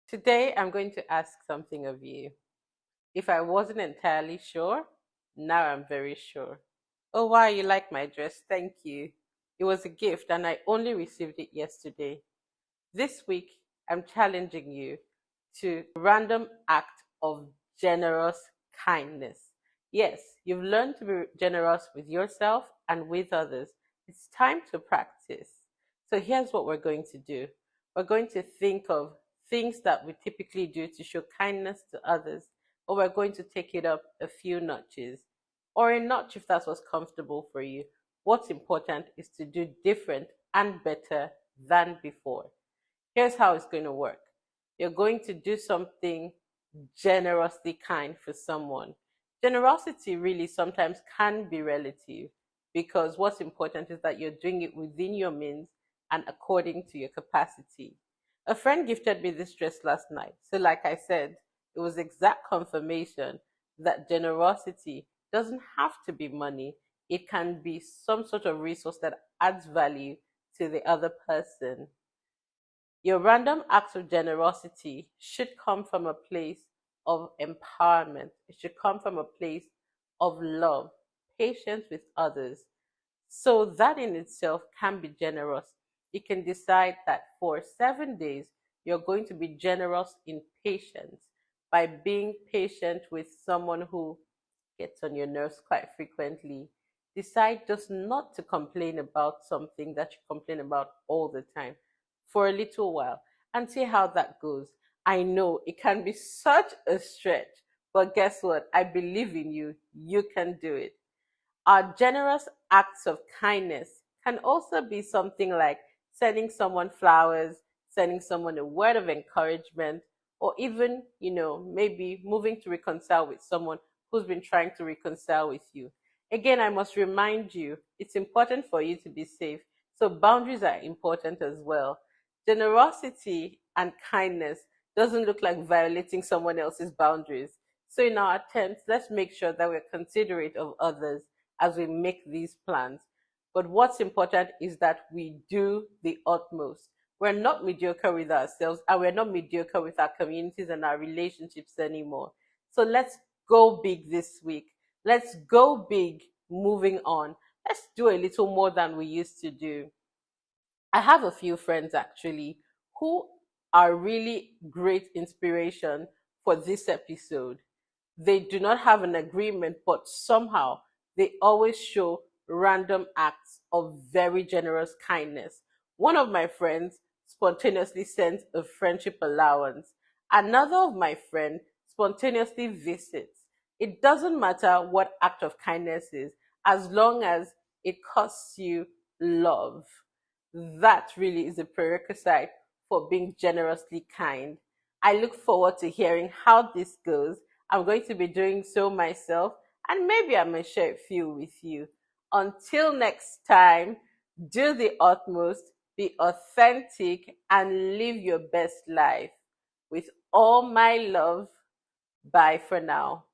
Today, I'm going to ask something of you. If I wasn't entirely sure, now I'm very sure. Oh, wow, you like my dress. Thank you. It was a gift, and I only received it yesterday. This week, I'm challenging you to random act of generous kindness. Yes, you've learned to be generous with yourself and with others. It's time to practice. So here's what we're going to do. We're going to think of things that we typically do to show kindness to others, but we're going to take it up a few notches, or a notch if that's what's comfortable for you. What's important is to do different and better than before. Here's how it's going to work. You're going to do something generously kind for someone. Generosity really sometimes can be relative because what's important is that you're doing it within your means and according to your capacity. A friend gifted me this dress last night. So, like I said, it was exact confirmation that generosity doesn't have to be money, it can be some sort of resource that adds value to the other person. Your random acts of generosity should come from a place of empowerment. It should come from a place of love, patience with others. So that in itself can be generous. You can decide that for 7 days, you're going to be generous in patience by being patient with someone who gets on your nerves quite frequently. Decide just not to complain about something that you complain about all the time for a little while and see how that goes. I know it can be such a stretch, but guess what? I believe in you. You can do it. Our generous acts of kindness can also be something like sending someone flowers, sending someone a word of encouragement, or even, maybe moving to reconcile with someone who's been trying to reconcile with you. Again, I must remind you, it's important for you to be safe. So boundaries are important as well. Generosity and kindness doesn't look like violating someone else's boundaries. So in our attempts, let's make sure that we're considerate of others as we make these plans. But what's important is that we do the utmost. We're not mediocre with ourselves and we're not mediocre with our communities and our relationships anymore. So let's go big this week. Let's go big moving on. Let's do a little more than we used to do. I have a few friends actually who are really great inspiration for this episode. They do not have an agreement, but somehow they always show random acts of very generous kindness. One of my friends spontaneously sent a friendship allowance. Another of my friends spontaneously visits. It doesn't matter what act of kindness is, as long as it costs you love. That really is a prerequisite for being generously kind. I look forward to hearing how this goes. I'm going to be doing so myself, and maybe I may share a few with you. Until next time, do the utmost, be authentic, and live your best life. With all my love, bye for now.